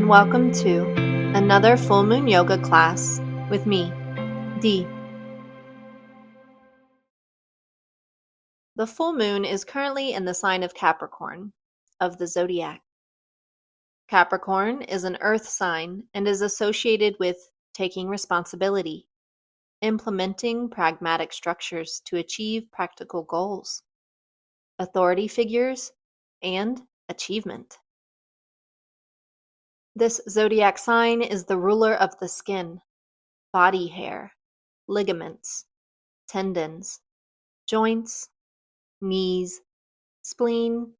and welcome to another full moon yoga class with me, Dee. The full moon is currently in the sign of Capricorn of the zodiac. Capricorn is an earth sign and is associated with taking responsibility, implementing pragmatic structures to achieve practical goals, authority figures, and achievement. This zodiac sign is the ruler of the skin, body hair, ligaments, tendons, joints, knees, spleen,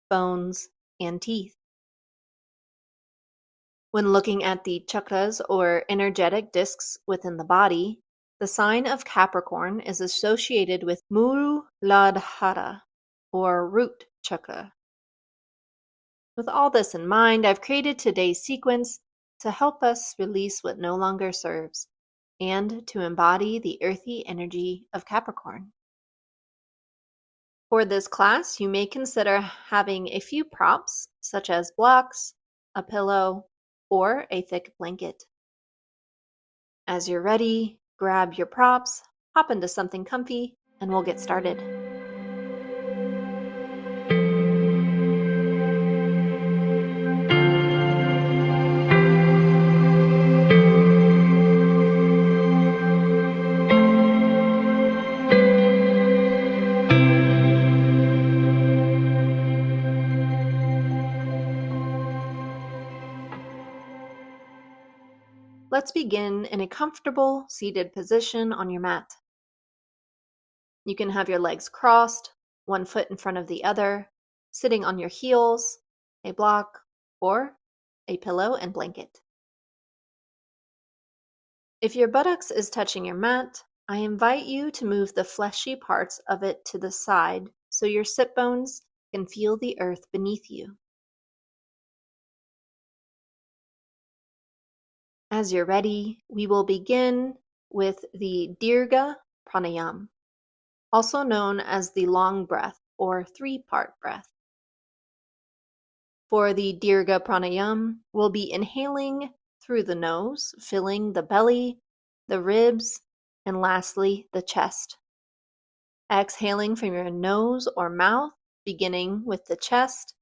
bones, and teeth. When looking at the chakras or energetic discs within the body, the sign of Capricorn is associated with muladhara, or root chakra. With all this in mind, I've created today's sequence to help us release what no longer serves and to embody the earthy energy of Capricorn. For this class, you may consider having a few props, such as blocks, a pillow, or a thick blanket. As you're ready, grab your props, hop into something comfy, and we'll get started. Let's begin in a comfortable seated position on your mat. You can have your legs crossed, one foot in front of the other, sitting on your heels, a block, or a pillow and blanket. If your buttocks is touching your mat, I invite you to move the fleshy parts of it to the side so your sit bones can feel the earth beneath you. As you're ready, we will begin with the Dirga Pranayama, also known as the long breath or three-part breath. For the Dirga Pranayama, we'll be inhaling through the nose, filling the belly, the ribs, and lastly, the chest. Exhaling from your nose or mouth, beginning with the chest,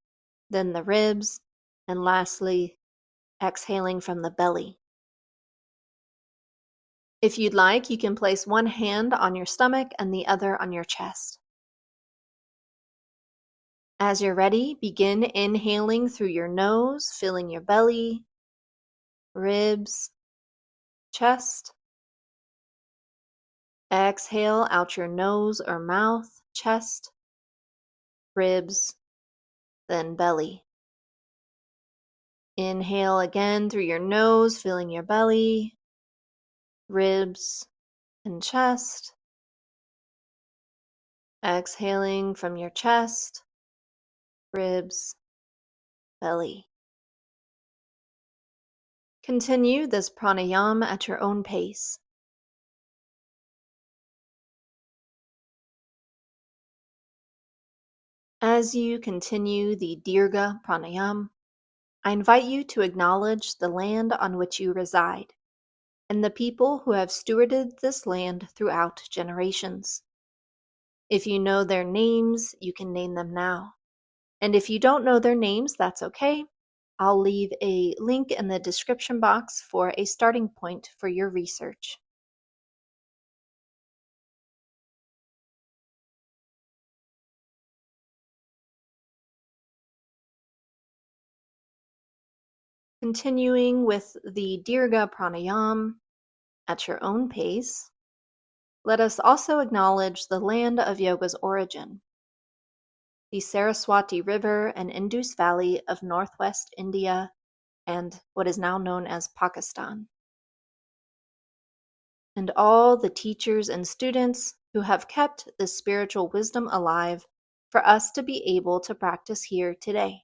then the ribs, and lastly, exhaling from the belly. If you'd like, you can place one hand on your stomach and the other on your chest. As you're ready, begin inhaling through your nose, filling your belly, ribs, chest. Exhale out your nose or mouth, chest, ribs, then belly. Inhale again through your nose, filling your belly, ribs, and chest. Exhaling from your chest, ribs, belly. Continue this pranayama at your own pace. As you continue the Dirga Pranayama, I invite you to acknowledge the land on which you reside and the people who have stewarded this land throughout generations. If you know their names, you can name them now. And if you don't know their names, that's okay. I'll leave a link in the description box for a starting point for your research. Continuing with the Dirga Pranayama at your own pace, let us also acknowledge the land of yoga's origin, the Saraswati River and Indus Valley of northwest India and what is now known as Pakistan, and all the teachers and students who have kept this spiritual wisdom alive for us to be able to practice here today.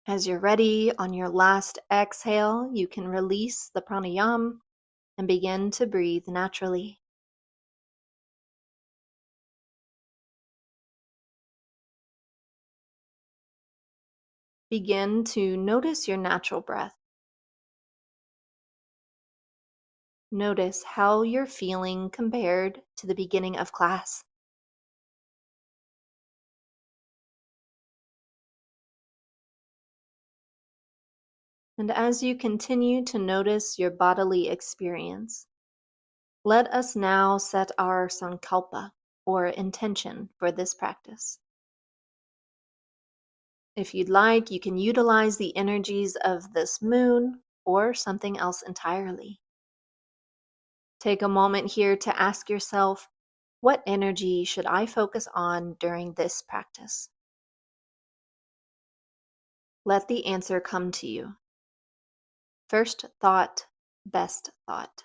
As you're ready, on your last exhale, you can release the pranayama and begin to breathe naturally. Begin to notice your natural breath. Notice how you're feeling compared to the beginning of class. And as you continue to notice your bodily experience, let us now set our sankalpa, or intention, for this practice. If you'd like, you can utilize the energies of this moon or something else entirely. Take a moment here to ask yourself, what energy should I focus on during this practice? Let the answer come to you. First thought, best thought.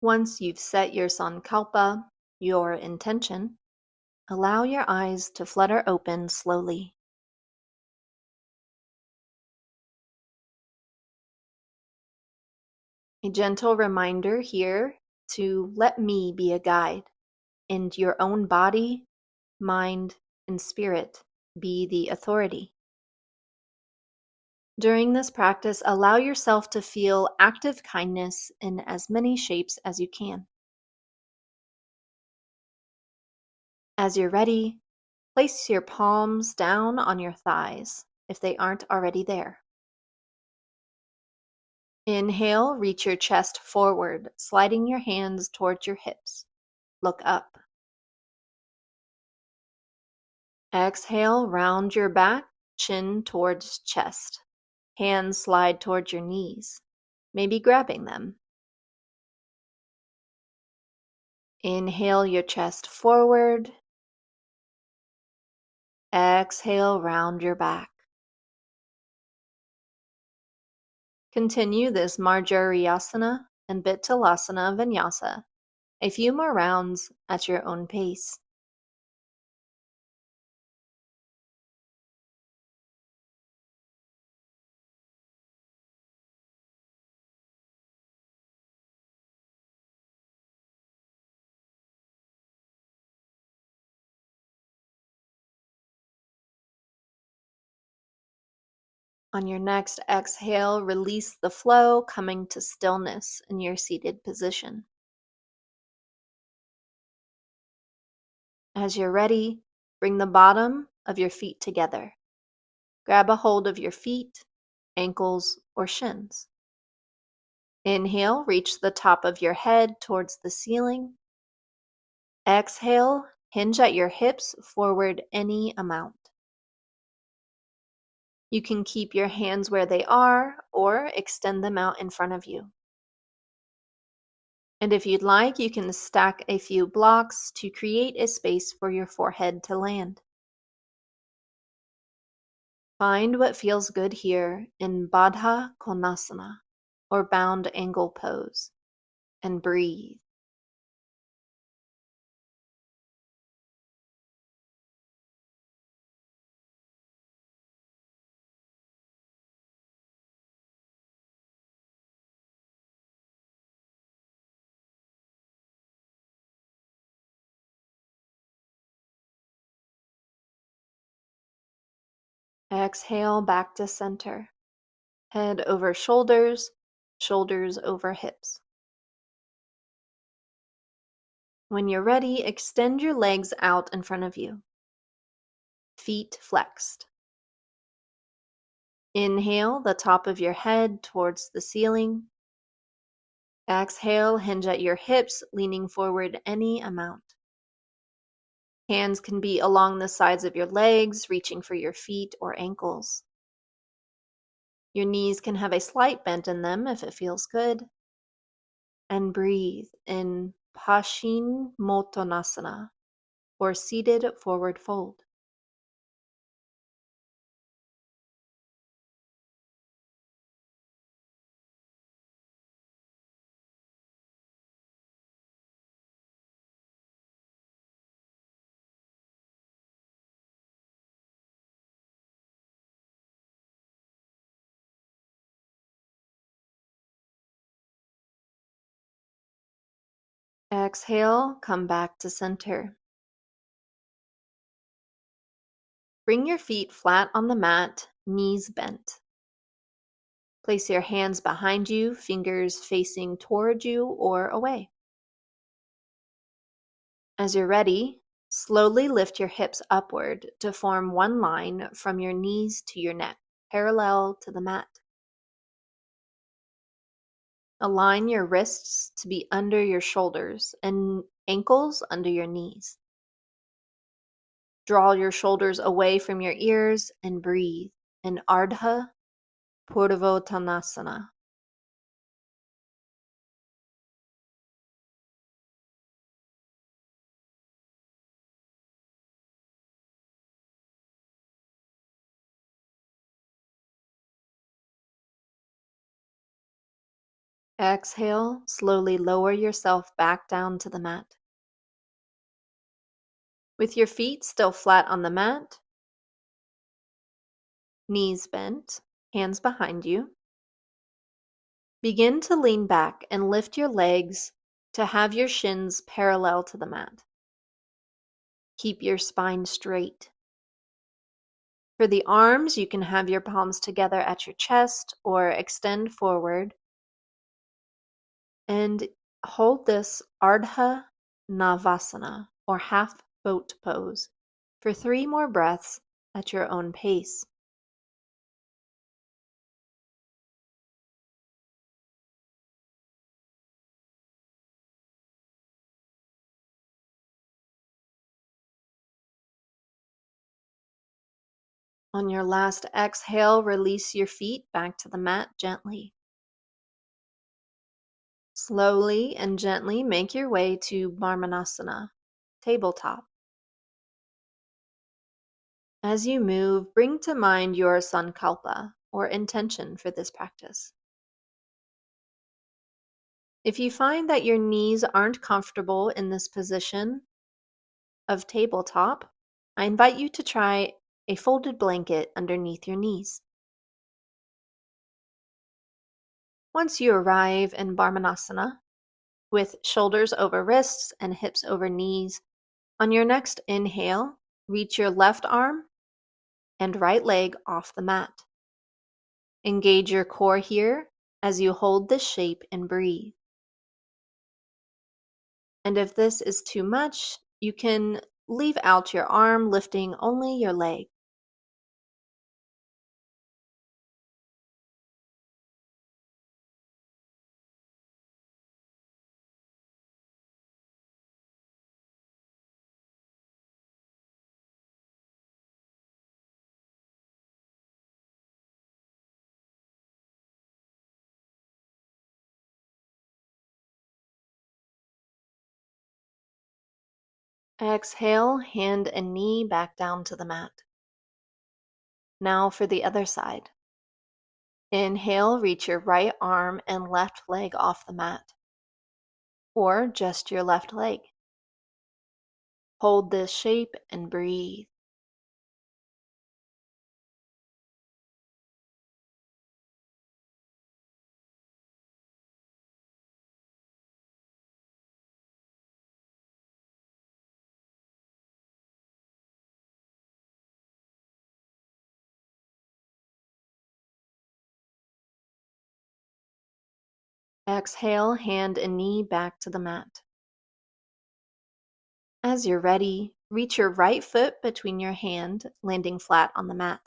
Once you've set your sankalpa, your intention, allow your eyes to flutter open slowly. A gentle reminder here to let me be a guide, and your own body, mind, and spirit be the authority. During this practice, allow yourself to feel active kindness in as many shapes as you can. As you're ready, place your palms down on your thighs if they aren't already there. Inhale, reach your chest forward, sliding your hands towards your hips. Look up. Exhale, round your back, chin towards chest. Hands slide towards your knees, maybe grabbing them. Inhale your chest forward. Exhale, round your back. Continue this Marjariyasana and Vittalasana Vinyasa a few more rounds at your own pace. On your next exhale, release the flow, coming to stillness in your seated position. As you're ready, bring the bottom of your feet together. Grab a hold of your feet, ankles, or shins. Inhale, reach the top of your head towards the ceiling. Exhale, hinge at your hips forward any amount. You can keep your hands where they are or extend them out in front of you. And if you'd like, you can stack a few blocks to create a space for your forehead to land. Find what feels good here in Baddha Konasana, or bound angle pose, and breathe. Exhale back to center. Head over shoulders, shoulders over hips. When you're ready, extend your legs out in front of you. Feet flexed. Inhale the top of your head towards the ceiling. Exhale, hinge at your hips, leaning forward any amount. Hands can be along the sides of your legs, reaching for your feet or ankles. Your knees can have a slight bend in them if it feels good. And breathe in Paschimottanasana, or seated forward fold. Exhale, come back to center. Bring your feet flat on the mat, knees bent. Place your hands behind you, fingers facing toward you or away. As you're ready, slowly lift your hips upward to form one line from your knees to your neck, parallel to the mat. Align your wrists to be under your shoulders and ankles under your knees. Draw your shoulders away from your ears and breathe in Ardha Purvottanasana. Exhale, slowly lower yourself back down to the mat. With your feet still flat on the mat, knees bent, hands behind you, begin to lean back and lift your legs to have your shins parallel to the mat. Keep your spine straight. For the arms, you can have your palms together at your chest or extend forward. And hold this Ardha Navasana, or half boat pose, for 3 more breaths at your own pace. On your last exhale, release your feet back to the mat gently. Slowly and gently make your way to Marmanasana, tabletop. As you move, bring to mind your sankalpa, or intention for this practice. If you find that your knees aren't comfortable in this position of tabletop, I invite you to try a folded blanket underneath your knees. Once you arrive in Marmanasana, with shoulders over wrists and hips over knees, on your next inhale, reach your left arm and right leg off the mat. Engage your core here as you hold this shape and breathe. And if this is too much, you can leave out your arm, lifting only your leg. Exhale, hand and knee back down to the mat. Now for the other side. Inhale, reach your right arm and left leg off the mat, or just your left leg. Hold this shape and breathe. Exhale, hand and knee back to the mat. As you're ready, reach your right foot between your hand, landing flat on the mat.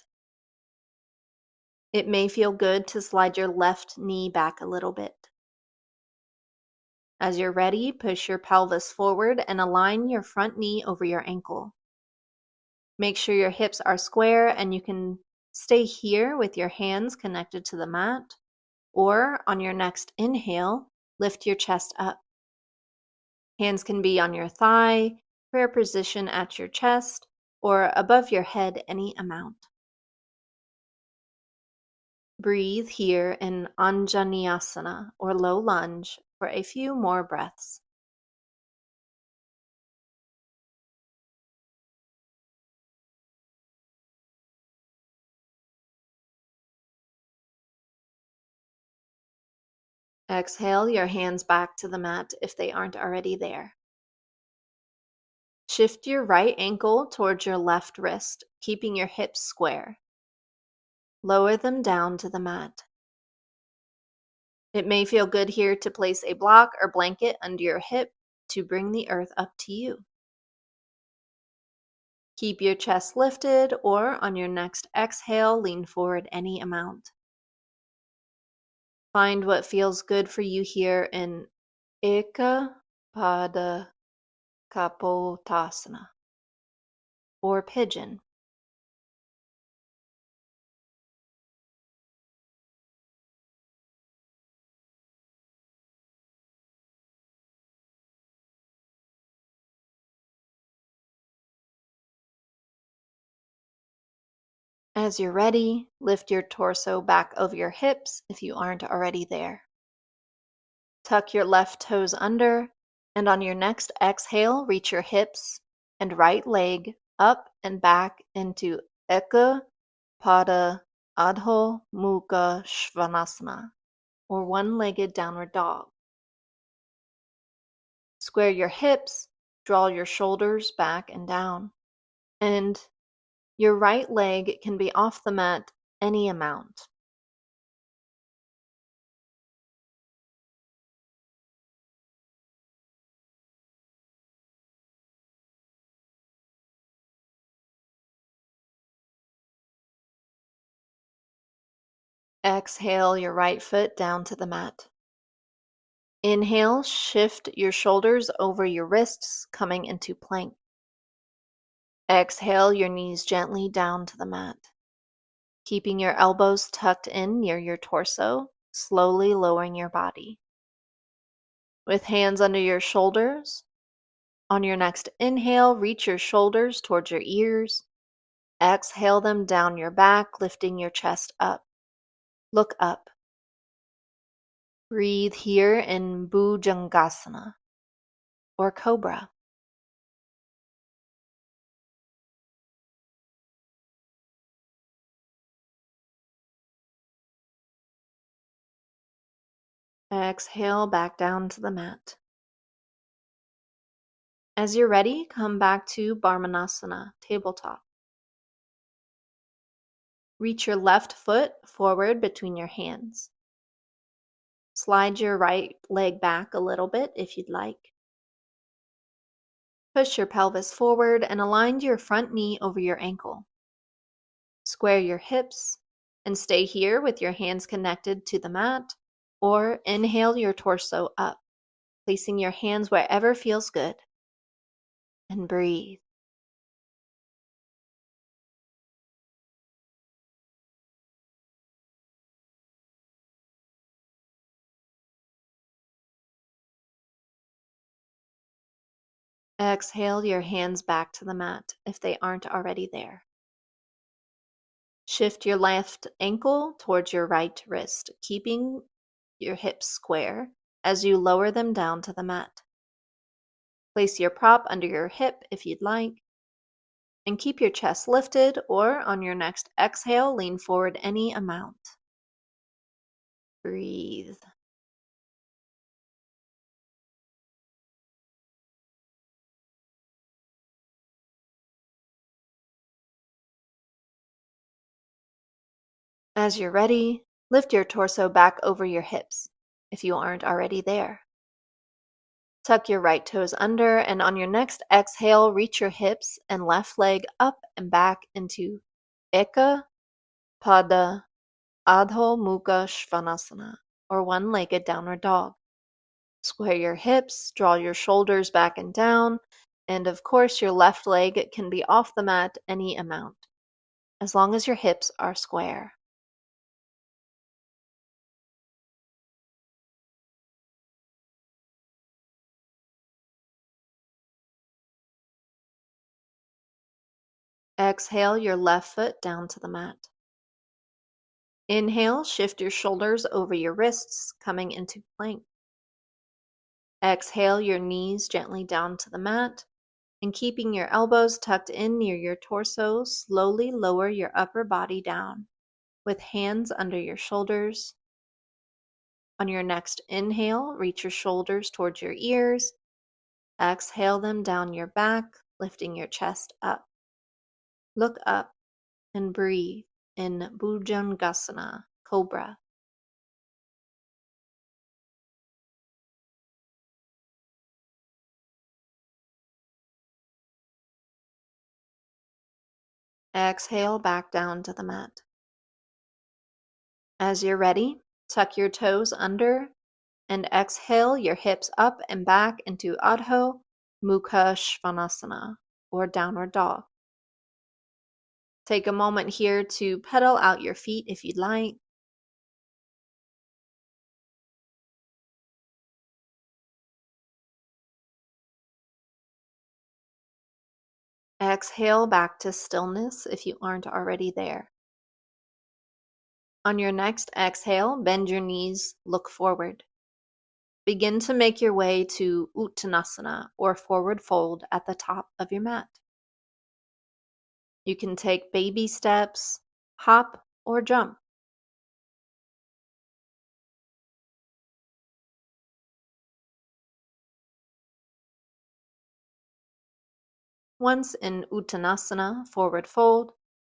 It may feel good to slide your left knee back a little bit. As you're ready, push your pelvis forward and align your front knee over your ankle. Make sure your hips are square and you can stay here with your hands connected to the mat, or on your next inhale, lift your chest up. Hands can be on your thigh, prayer position at your chest, or above your head any amount. Breathe here in Anjaneyasana, or low lunge, for a few more breaths. Exhale your hands back to the mat if they aren't already there. Shift your right ankle towards your left wrist, keeping your hips square. Lower them down to the mat. It may feel good here to place a block or blanket under your hip to bring the earth up to you. Keep your chest lifted, or on your next exhale, lean forward any amount. Find what feels good for you here in Eka Pada Kapotasana, or pigeon. As you're ready, lift your torso back over your hips if you aren't already there. Tuck your left toes under, and on your next exhale, reach your hips and right leg up and back into Eka Pada Adho Mukha Svanasana, or one-legged downward dog. Square your hips, draw your shoulders back and down, and your right leg can be off the mat any amount. Exhale your right foot down to the mat. Inhale, shift your shoulders over your wrists, coming into plank. Exhale your knees gently down to the mat. Keeping your elbows tucked in near your torso, slowly lowering your body. With hands under your shoulders, on your next inhale, reach your shoulders towards your ears. Exhale them down your back, lifting your chest up. Look up. Breathe here in Bhujangasana, or cobra. Exhale back down to the mat. As you're ready, come back to Barmanasana, tabletop. Reach your left foot forward between your hands. Slide your right leg back a little bit if you'd like. Push your pelvis forward and align your front knee over your ankle. Square your hips and stay here with your hands connected to the mat, or inhale your torso up, placing your hands wherever feels good. And breathe. Exhale your hands back to the mat if they aren't already there. Shift your left ankle towards your right wrist, keeping your hips square as you lower them down to the mat. Place your prop under your hip if you'd like, and keep your chest lifted, or on your next exhale, lean forward any amount. Breathe. As you're ready, lift your torso back over your hips if you aren't already there. Tuck your right toes under, and on your next exhale, reach your hips and left leg up and back into Eka Pada Adho Mukha Svanasana, or one-legged downward dog. Square your hips, draw your shoulders back and down, and of course your left leg can be off the mat any amount, as long as your hips are square. Exhale your left foot down to the mat. Inhale, shift your shoulders over your wrists, coming into plank. Exhale your knees gently down to the mat, and keeping your elbows tucked in near your torso, slowly lower your upper body down with hands under your shoulders. On your next inhale, reach your shoulders towards your ears. Exhale them down your back, lifting your chest up. Look up and breathe in Bhujangasana, Cobra. Exhale back down to the mat. As you're ready, tuck your toes under and exhale your hips up and back into Adho Mukha Svanasana, or downward dog. Take a moment here to pedal out your feet if you'd like. Exhale back to stillness if you aren't already there. On your next exhale, bend your knees, look forward. Begin to make your way to Uttanasana, or forward fold at the top of your mat. You can take baby steps, hop, or jump. Once in Uttanasana, forward fold,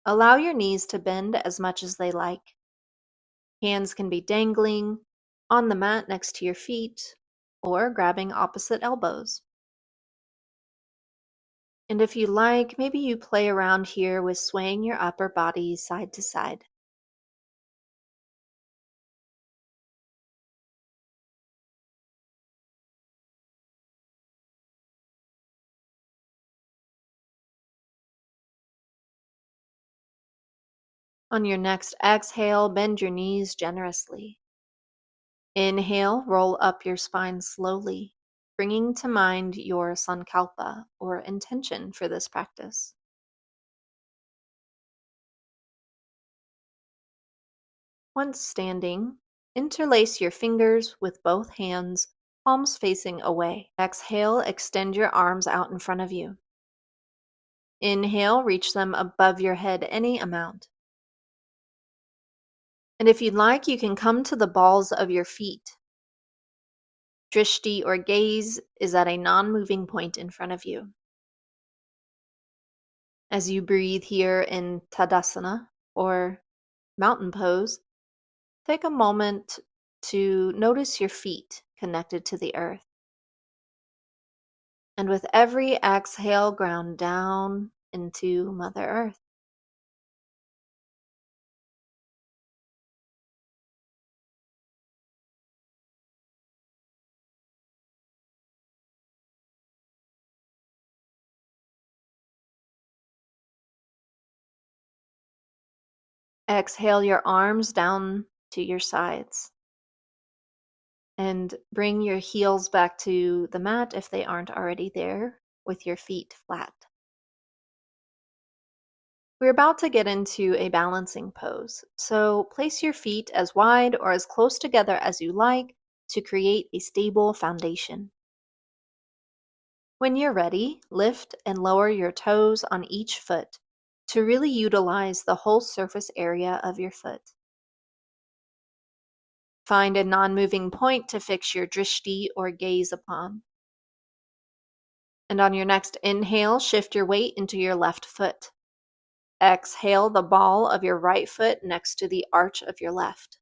allow your knees to bend as much as they like. Hands can be dangling on the mat next to your feet or grabbing opposite elbows. And if you like, maybe you play around here with swaying your upper body side to side. On your next exhale, bend your knees generously. Inhale, roll up your spine slowly, bringing to mind your sankalpa, or intention for this practice. Once standing, interlace your fingers with both hands, palms facing away. Exhale, extend your arms out in front of you. Inhale, reach them above your head any amount. And if you'd like, you can come to the balls of your feet. Drishti, or gaze, is at a non-moving point in front of you. As you breathe here in Tadasana, or mountain pose, take a moment to notice your feet connected to the earth. And with every exhale, ground down into Mother Earth. Exhale your arms down to your sides. And bring your heels back to the mat if they aren't already there, with your feet flat. We're about to get into a balancing pose, so place your feet as wide or as close together as you like to create a stable foundation. When you're ready, lift and lower your toes on each foot to really utilize the whole surface area of your foot. Find a non-moving point to fix your drishti, or gaze, upon. And on your next inhale, shift your weight into your left foot. Exhale the ball of your right foot next to the arch of your left.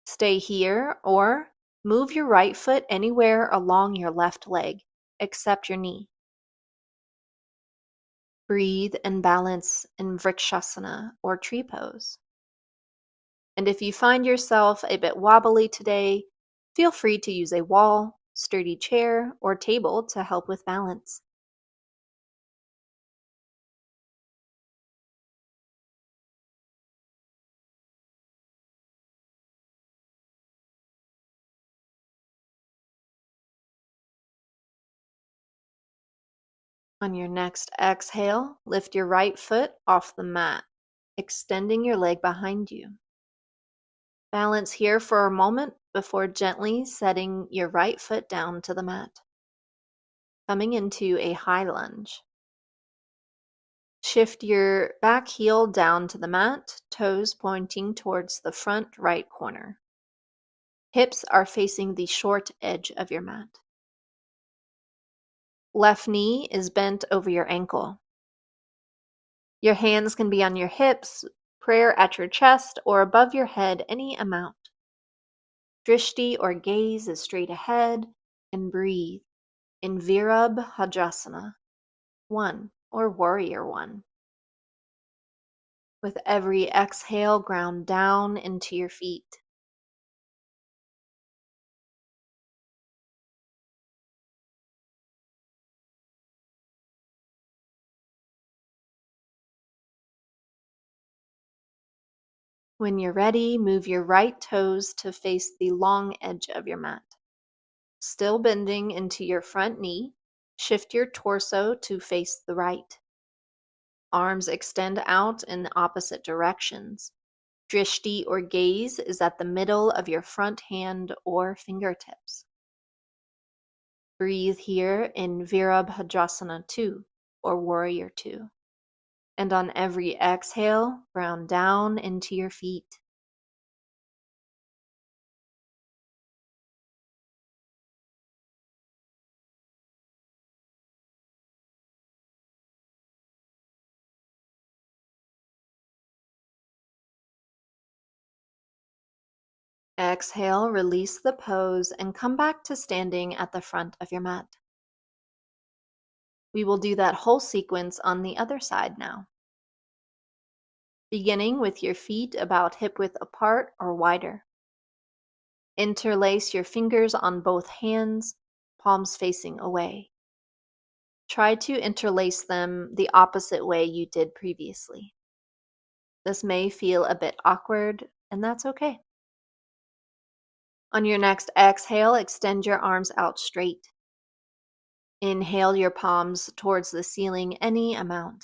Stay here or move your right foot anywhere along your left leg, except your knee. Breathe and balance in Vrikshasana, or tree pose. And if you find yourself a bit wobbly today, feel free to use a wall, sturdy chair, or table to help with balance. On your next exhale, lift your right foot off the mat, extending your leg behind you. Balance here for a moment before gently setting your right foot down to the mat. Coming into a high lunge. Shift your back heel down to the mat, toes pointing towards the front right corner. Hips are facing the short edge of your mat. Left knee is bent over your ankle. Your hands can be on your hips, prayer at your chest, or above your head, any amount. Drishti or gaze is straight ahead, and breathe in Virabhajasana 1 or Warrior 1. With every exhale, ground down into your feet. When you're ready, move your right toes to face the long edge of your mat. Still bending into your front knee, shift your torso to face the right. Arms extend out in the opposite directions. Drishti or gaze is at the middle of your front hand or fingertips. Breathe here in Virabhajasana 2 or Warrior 2. And on every exhale, ground down into your feet. Exhale, release the pose, and come back to standing at the front of your mat. We will do that whole sequence on the other side now. Beginning with your feet about hip width apart or wider. Interlace your fingers on both hands, palms facing away. Try to interlace them the opposite way you did previously. This may feel a bit awkward, and that's okay. On your next exhale, extend your arms out straight. Inhale your palms towards the ceiling any amount.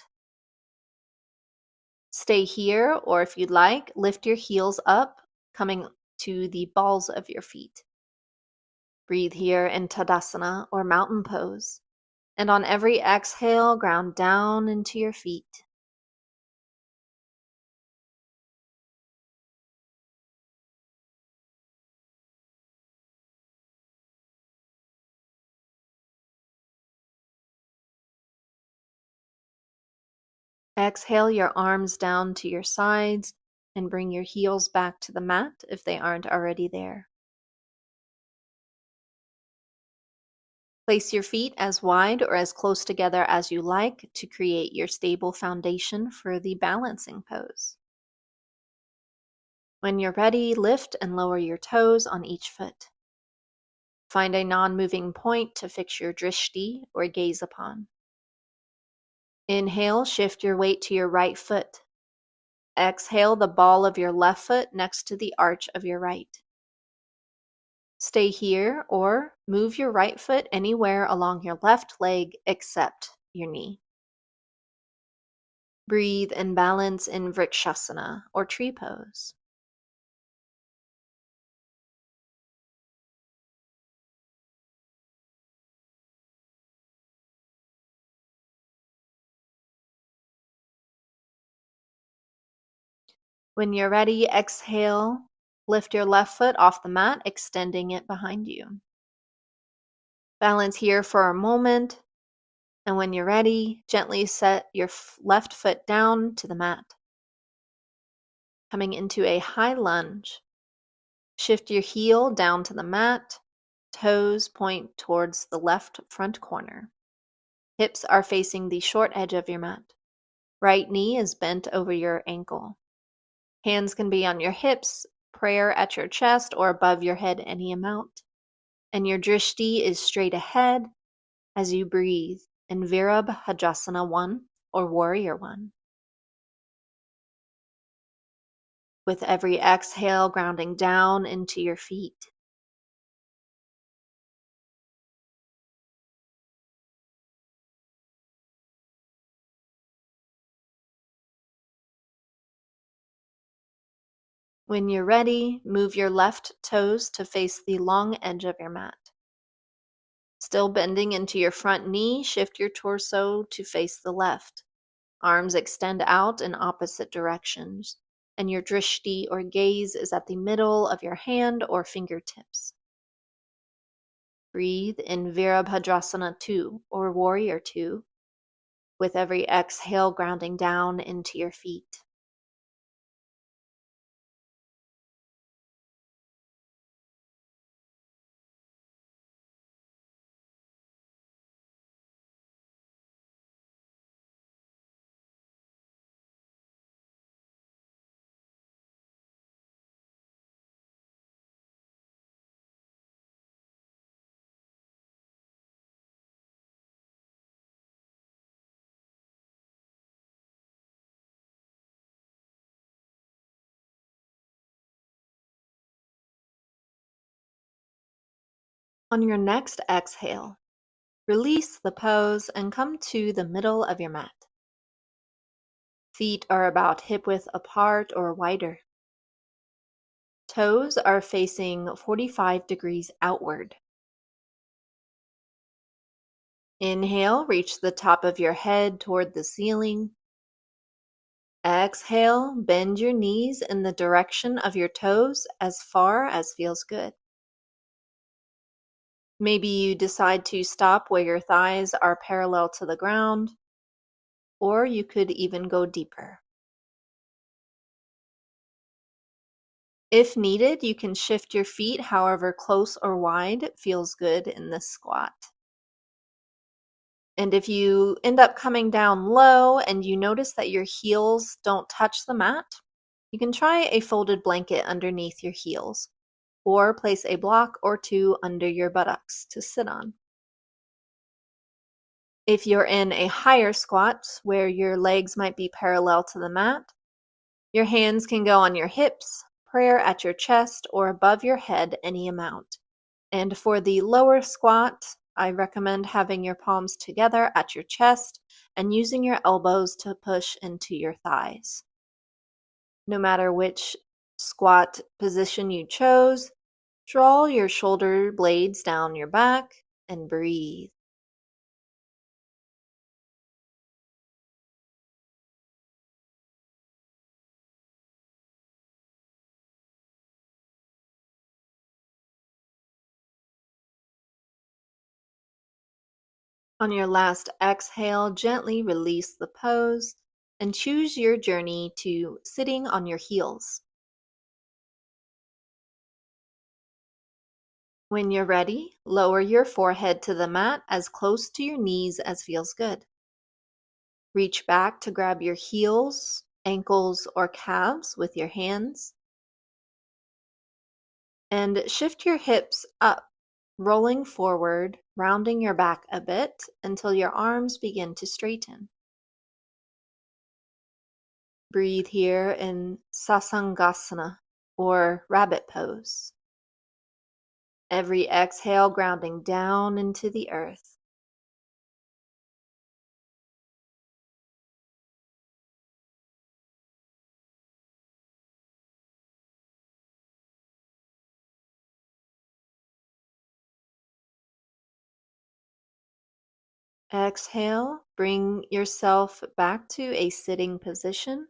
Stay here, or if you'd like, lift your heels up, coming to the balls of your feet. Breathe here in Tadasana or mountain pose. And on every exhale, ground down into your feet. Exhale your arms down to your sides and bring your heels back to the mat if they aren't already there. Place your feet as wide or as close together as you like to create your stable foundation for the balancing pose. When you're ready, lift and lower your toes on each foot. Find a non-moving point to fix your drishti or gaze upon. Inhale, shift your weight to your right foot. Exhale the ball of your left foot next to the arch of your right. Stay here or move your right foot anywhere along your left leg except your knee. Breathe and balance in Vrikshasana or tree pose. When you're ready, exhale, lift your left foot off the mat, extending it behind you. Balance here for a moment, and when you're ready, gently set your left foot down to the mat. Coming into a high lunge, shift your heel down to the mat, toes point towards the left front corner. Hips are facing the short edge of your mat. Right knee is bent over your ankle. Hands can be on your hips, prayer at your chest, or above your head any amount. And your drishti is straight ahead as you breathe in Virabhajasana 1 or Warrior 1. With every exhale, grounding down into your feet. When you're ready, move your left toes to face the long edge of your mat. Still bending into your front knee, shift your torso to face the left. Arms extend out in opposite directions. and your drishti or gaze is at the middle of your hand or fingertips. Breathe in Virabhadrasana 2 or Warrior 2, with every exhale grounding down into your feet. On your next exhale, release the pose and come to the middle of your mat. Feet are about hip width apart or wider. Toes are facing 45 degrees outward. Inhale, reach the top of your head toward the ceiling. Exhale, bend your knees in the direction of your toes as far as feels good. Maybe you decide to stop where your thighs are parallel to the ground, or you could even go deeper. If needed, you can shift your feet however close or wide feels good in this squat. And if you end up coming down low and you notice that your heels don't touch the mat, you can try a folded blanket underneath your heels, or place a block or two under your buttocks to sit on. If you're in a higher squat where your legs might be parallel to the mat, your hands can go on your hips, prayer at your chest, or above your head any amount. And for the lower squat, I recommend having your palms together at your chest and using your elbows to push into your thighs. No matter which squat position you chose, draw your shoulder blades down your back and breathe. On your last exhale, gently release the pose and choose your journey to sitting on your heels. When you're ready, lower your forehead to the mat as close to your knees as feels good. Reach back to grab your heels, ankles, or calves with your hands. And shift your hips up, rolling forward, rounding your back a bit until your arms begin to straighten. Breathe here in Sasangasana or rabbit pose. Every exhale grounding down into the earth. Exhale, bring yourself back to a sitting position.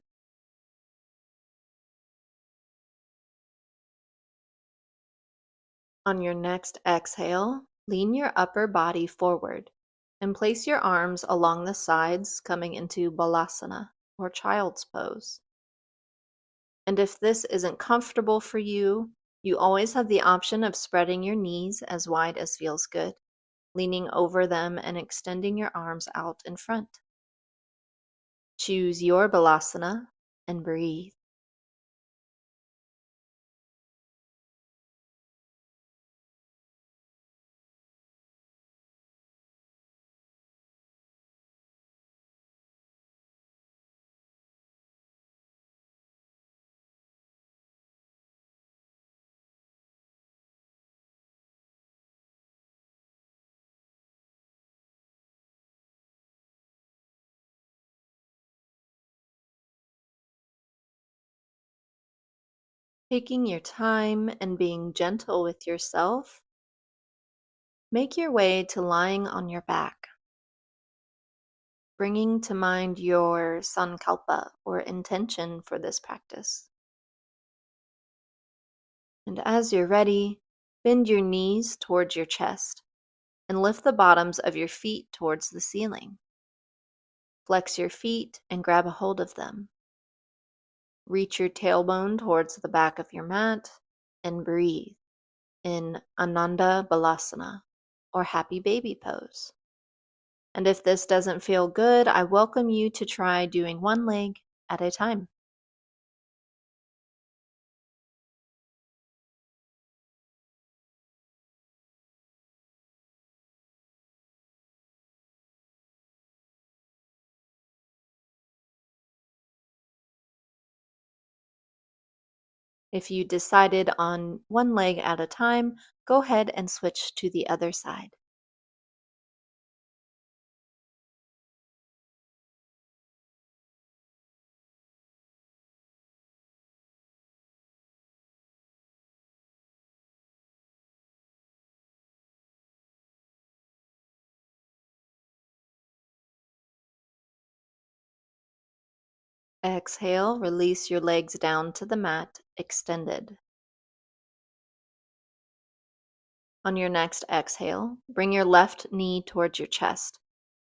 On your next exhale, lean your upper body forward and place your arms along the sides, coming into balasana or child's pose. And if this isn't comfortable for you, you always have the option of spreading your knees as wide as feels good, leaning over them and extending your arms out in front. Choose your balasana and breathe. Taking your time and being gentle with yourself, make your way to lying on your back, bringing to mind your sankalpa or intention for this practice. And as you're ready, bend your knees towards your chest and lift the bottoms of your feet towards the ceiling. Flex your feet and grab a hold of them. Reach your tailbone towards the back of your mat and breathe in Ananda Balasana, or happy baby pose. And if this doesn't feel good, I welcome you to try doing one leg at a time. If you decided on one leg at a time, go ahead and switch to the other side. Exhale, release your legs down to the mat, extended. On your next exhale, bring your left knee towards your chest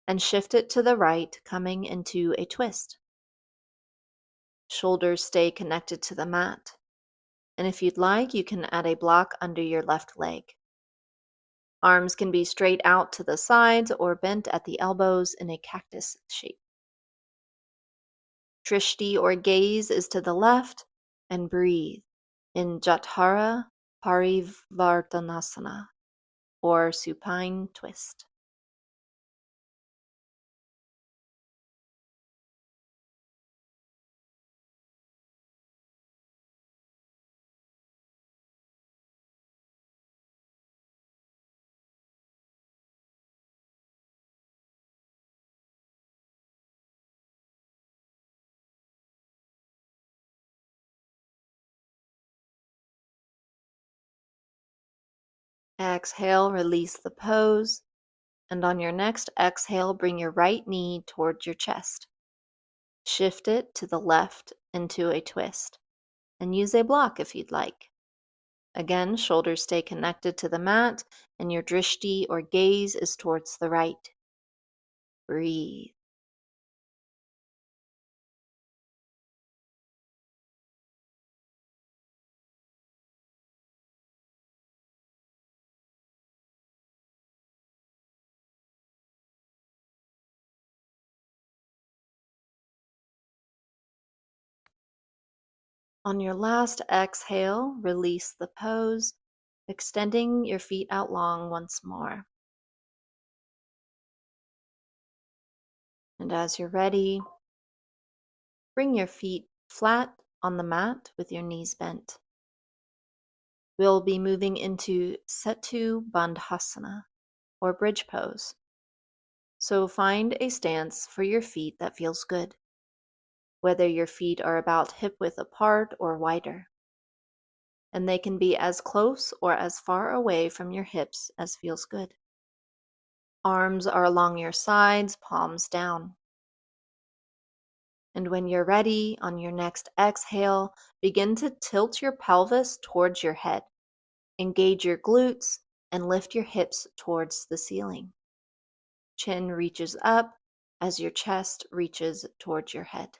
and shift it to the right, coming into a twist. Shoulders stay connected to the mat, and if you'd like, you can add a block under your left leg. Arms can be straight out to the sides or bent at the elbows in a cactus shape. Drishti or gaze is to the left, and breathe in Jatara Parivartanasana, or supine twist. Exhale, release the pose, and on your next exhale, bring your right knee towards your chest. Shift it to the left into a twist, and use a block if you'd like. Again, shoulders stay connected to the mat, and your drishti or gaze is towards the right. Breathe. On your last exhale, release the pose, extending your feet out long once more. And as you're ready, bring your feet flat on the mat with your knees bent. We'll be moving into Setu Bandhasana, or bridge pose. So find a stance for your feet that feels good, whether your feet are about hip width apart or wider. And they can be as close or as far away from your hips as feels good. Arms are along your sides, palms down. And when you're ready, on your next exhale, begin to tilt your pelvis towards your head. Engage your glutes and lift your hips towards the ceiling. Chin reaches up as your chest reaches towards your head.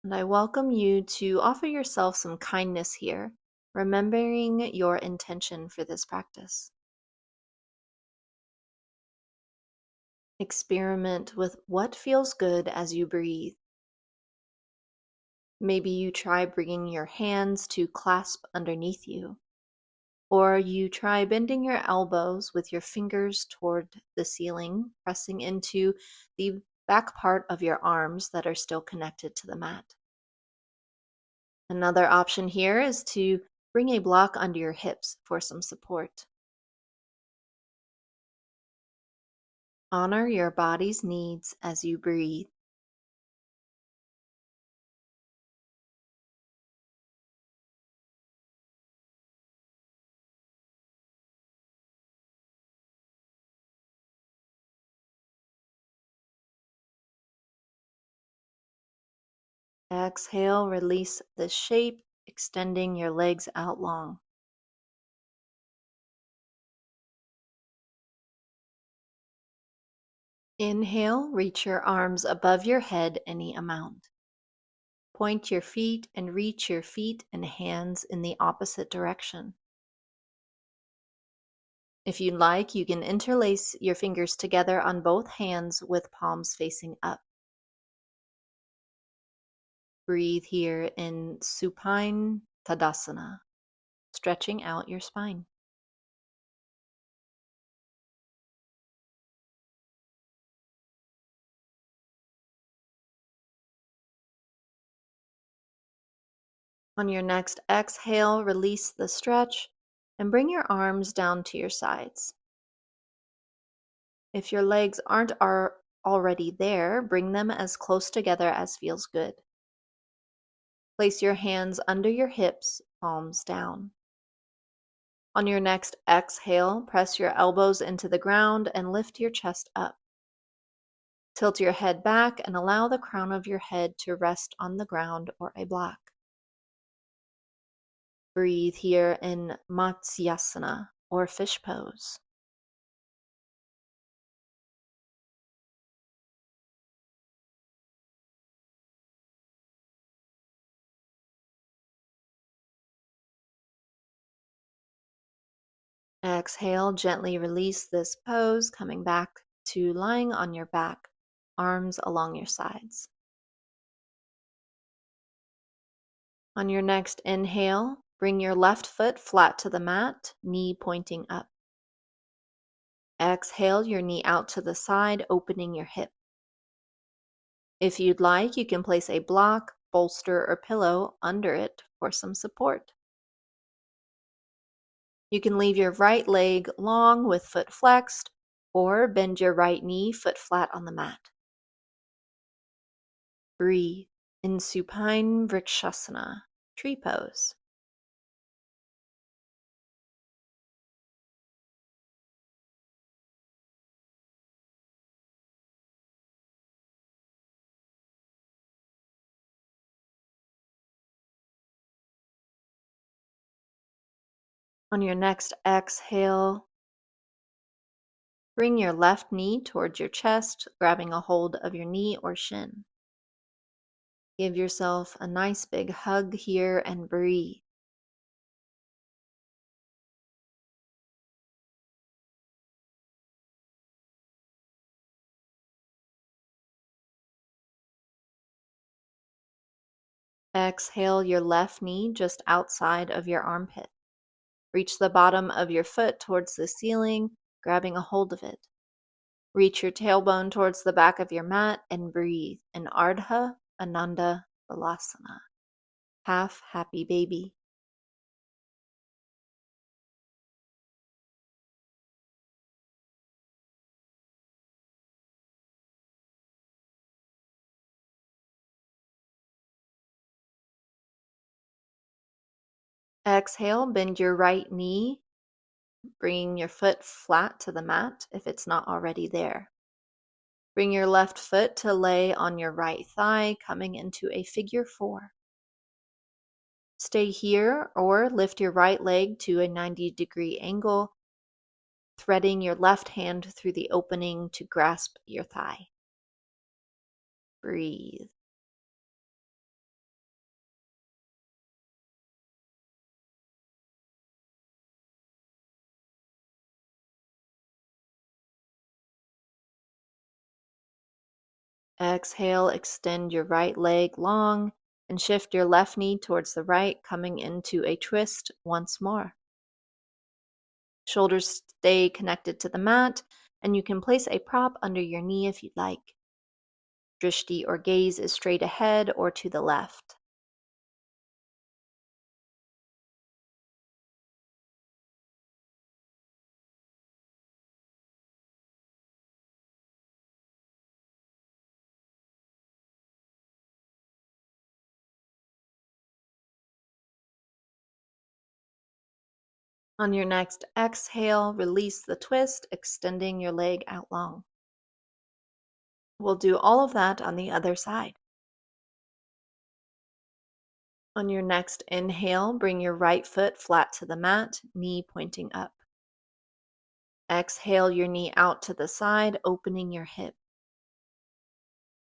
And I welcome you to offer yourself some kindness here, remembering your intention for this practice. Experiment with what feels good as you breathe. Maybe you try bringing your hands to clasp underneath you, or you try bending your elbows with your fingers toward the ceiling, pressing into the back part of your arms that are still connected to the mat. Another option here is to bring a block under your hips for some support. Honor your body's needs as you breathe. Exhale, release the shape extending your legs out long. Inhale, reach your arms above your head any amount. Point your feet and reach your feet and hands in the opposite direction. If you'd like, you can interlace your fingers together on both hands with palms facing up. Breathe here in supine tadasana, stretching out your spine. On your next exhale, release the stretch and bring your arms down to your sides. If your legs aren't already there, bring them as close together as feels good. Place your hands under your hips, palms down. On your next exhale, press your elbows into the ground and lift your chest up. Tilt your head back and allow the crown of your head to rest on the ground or a block. Breathe here in Matsyasana or fish pose. Exhale, gently release this pose, coming back to lying on your back, arms along your sides. On your next inhale, bring your left foot flat to the mat, knee pointing up. Exhale your knee out to the side, opening your hip. If you'd like, you can place a block, bolster, or pillow under it for some support. You can leave your right leg long with foot flexed, or bend your right knee foot flat on the mat. Breathe in supine vrikshasana, tree pose. On your next exhale, bring your left knee towards your chest, grabbing a hold of your knee or shin. Give yourself a nice big hug here and breathe. Exhale your left knee just outside of your armpit. Reach the bottom of your foot towards the ceiling, grabbing a hold of it. Reach your tailbone towards the back of your mat and breathe in Ardha Ananda Balasana, half happy baby. Exhale, bend your right knee, bringing your foot flat to the mat if it's not already there. Bring your left foot to lay on your right thigh, coming into a figure 4. Stay here or lift your right leg to a 90-degree angle, threading your left hand through the opening to grasp your thigh. Breathe. Exhale, extend your right leg long and shift your left knee towards the right, coming into a twist once more. Shoulders stay connected to the mat, and you can place a prop under your knee if you'd like. Drishti or gaze is straight ahead or to the left. On your next exhale, release the twist, extending your leg out long. We'll do all of that on the other side. On your next inhale, bring your right foot flat to the mat, knee pointing up. Exhale your knee out to the side, opening your hip.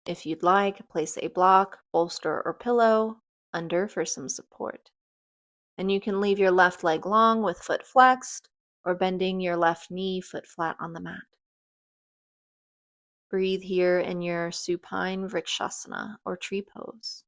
If you'd like, place a block, bolster, or pillow under for some support. And you can leave your left leg long with foot flexed or bending your left knee foot flat on the mat. Breathe here in your supine vrikshasana or tree pose.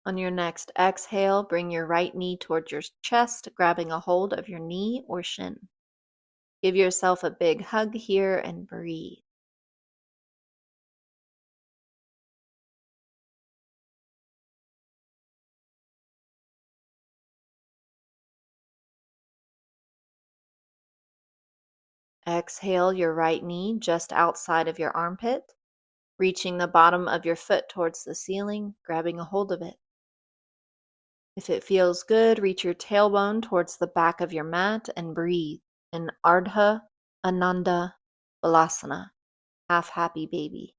On your next exhale, bring your right knee towards your chest, grabbing a hold of your knee or shin. Give yourself a big hug here and breathe. Exhale your right knee just outside of your armpit, reaching the bottom of your foot towards the ceiling, grabbing a hold of it. If it feels good, reach your tailbone towards the back of your mat and breathe in Ardha Ananda Balasana, half happy baby.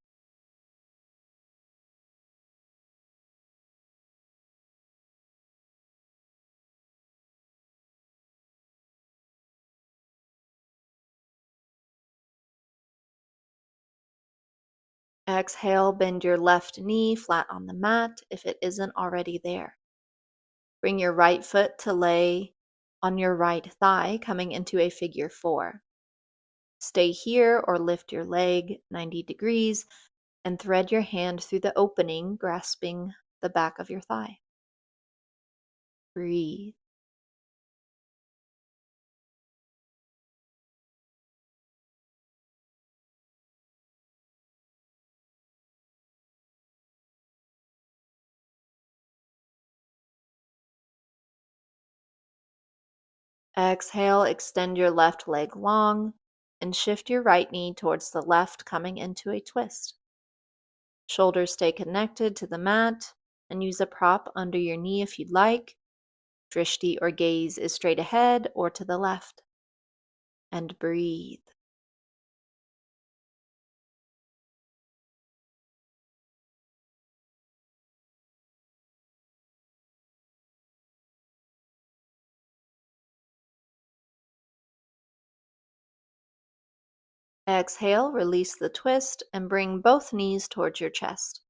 Exhale, bend your left knee flat on the mat if it isn't already there. Bring your right foot to lay on your right thigh, coming into a figure 4. Stay here or lift your leg 90 degrees and thread your hand through the opening, grasping the back of your thigh. Breathe. Exhale, extend your left leg long and shift your right knee towards the left, coming into a twist. Shoulders stay connected to the mat and use a prop under your knee if you'd like. Drishti or gaze is straight ahead or to the left. And breathe. Exhale, release the twist and bring both knees towards your chest.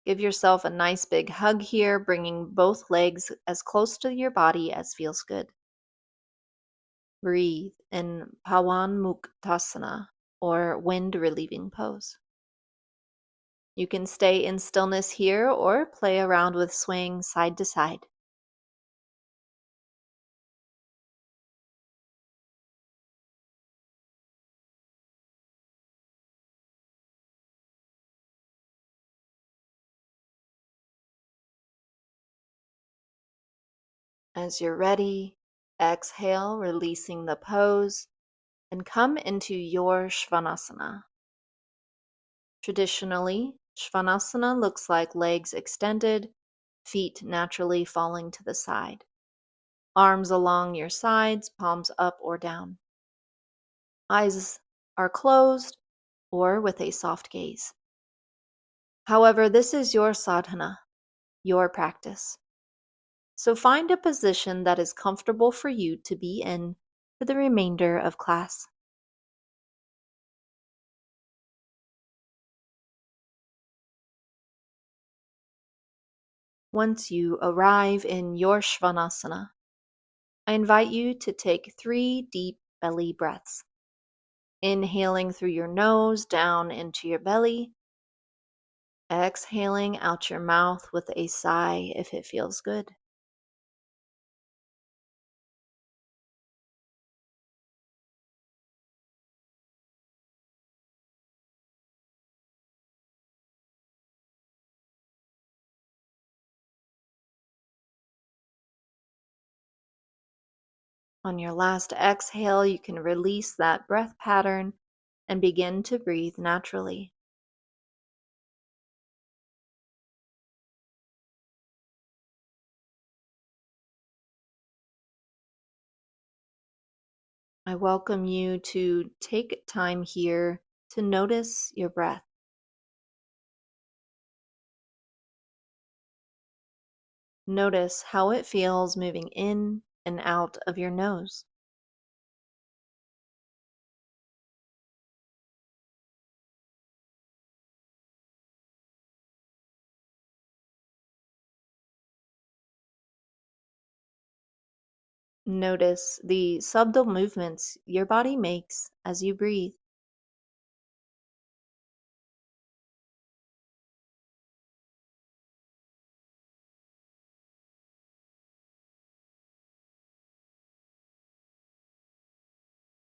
Give yourself a nice big hug here, bringing both legs as close to your body as feels good. Breathe in Pawan Muktasana or wind relieving pose. You can stay in stillness here or play around with swaying side to side. As you're ready, exhale, releasing the pose, and come into your Svanasana. Traditionally, Svanasana looks like legs extended, feet naturally falling to the side. Arms along your sides, palms up or down. Eyes are closed or with a soft gaze. However, this is your sadhana, your practice. So find a position that is comfortable for you to be in for the remainder of class. Once you arrive in your Svanasana, I invite you to take 3 deep belly breaths. Inhaling through your nose down into your belly. Exhaling out your mouth with a sigh if it feels good. On your last exhale, you can release that breath pattern and begin to breathe naturally. I welcome you to take time here to notice your breath. Notice how it feels moving in and out of your nose. Notice the subtle movements your body makes as you breathe.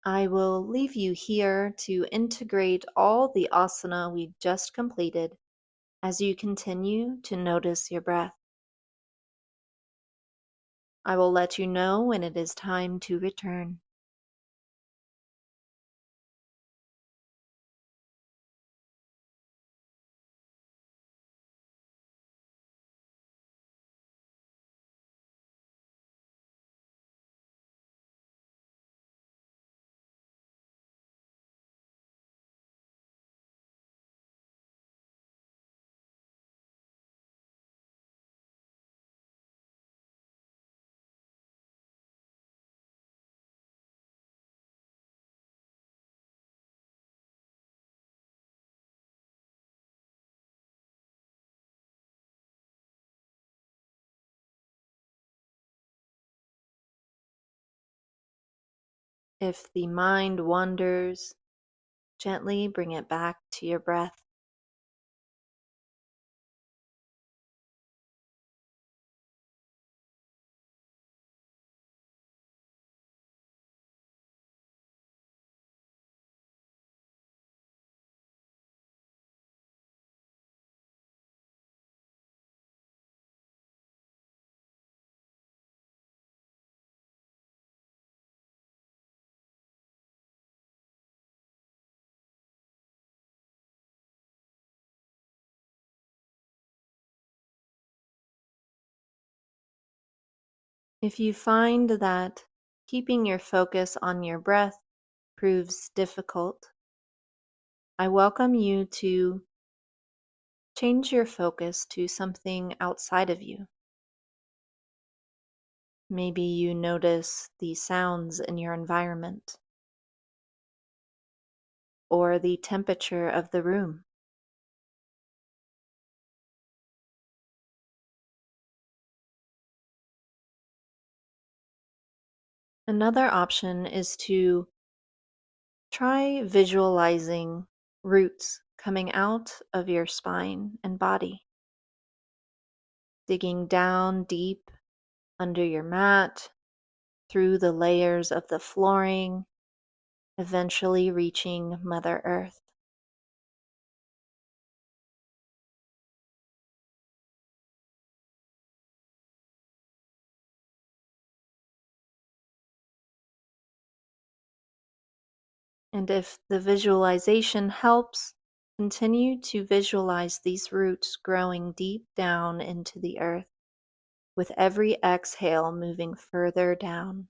I will leave you here to integrate all the asana we just completed as you continue to notice your breath. I will let you know when it is time to return. If the mind wanders, gently bring it back to your breath. If you find that keeping your focus on your breath proves difficult, I welcome you to change your focus to something outside of you. Maybe you notice the sounds in your environment or the temperature of the room. Another option is to try visualizing roots coming out of your spine and body, digging down deep under your mat, through the layers of the flooring, eventually reaching Mother Earth. And if the visualization helps, continue to visualize these roots growing deep down into the earth, with every exhale moving further down.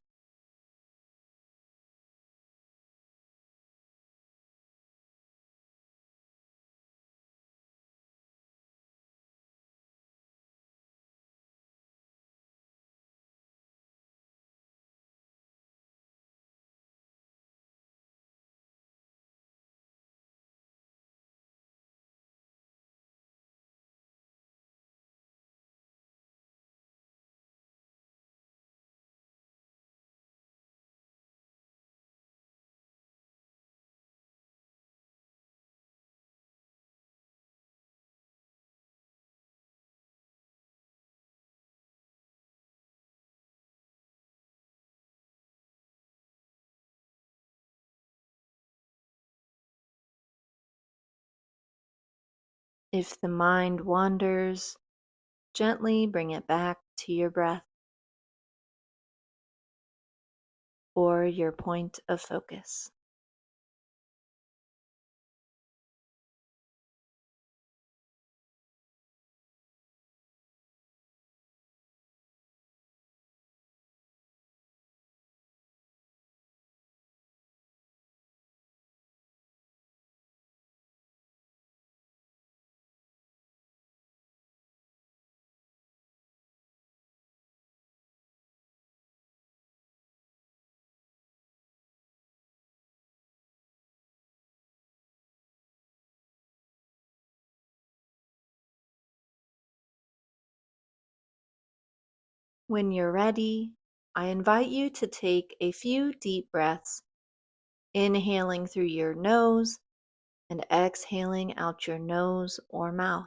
If the mind wanders, gently bring it back to your breath or your point of focus. When you're ready, I invite you to take a few deep breaths, inhaling through your nose and exhaling out your nose or mouth.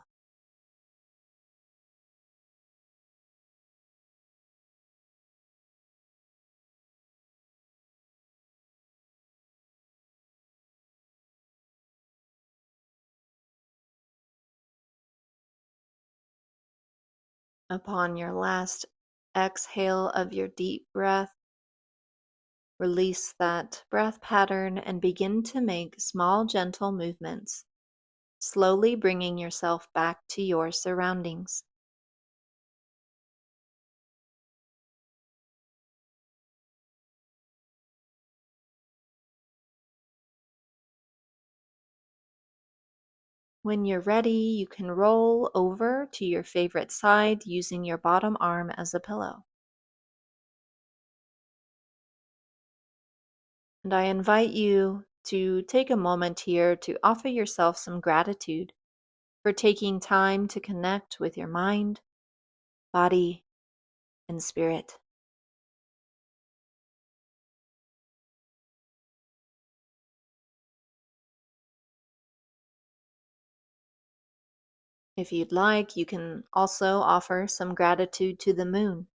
Upon your last exhale of your deep breath, release that breath pattern and begin to make small, gentle movements, slowly bringing yourself back to your surroundings. When you're ready, you can roll over to your favorite side using your bottom arm as a pillow. And I invite you to take a moment here to offer yourself some gratitude for taking time to connect with your mind, body, and spirit. If you'd like, you can also offer some gratitude to the moon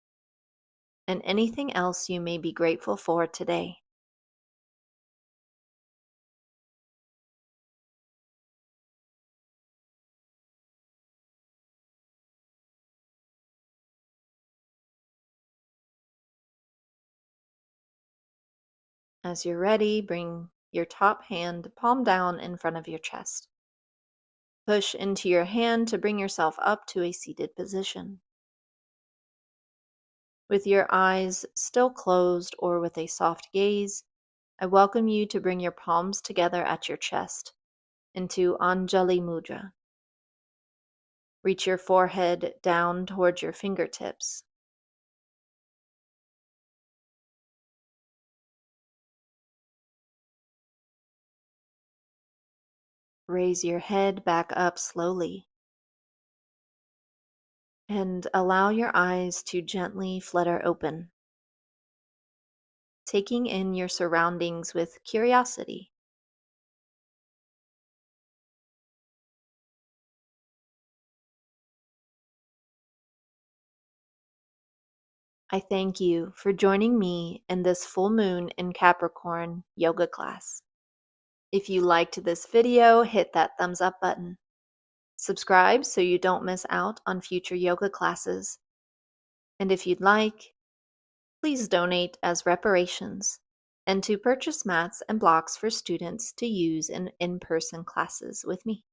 and anything else you may be grateful for today. As you're ready, bring your top hand palm down in front of your chest. Push into your hand to bring yourself up to a seated position. With your eyes still closed or with a soft gaze, I welcome you to bring your palms together at your chest into Anjali Mudra. Reach your forehead down towards your fingertips. Raise your head back up slowly and allow your eyes to gently flutter open, taking in your surroundings with curiosity. I thank you for joining me in this full moon in Capricorn yoga class. If you liked this video, hit that thumbs up button. Subscribe so you don't miss out on future yoga classes. And if you'd like, please donate as reparations and to purchase mats and blocks for students to use in in-person classes with me.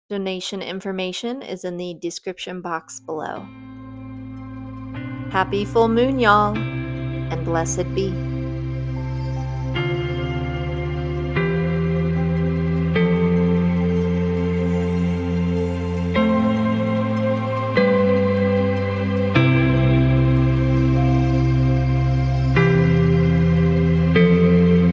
Donation information is in the description box below. Happy full moon, y'all, and blessed be.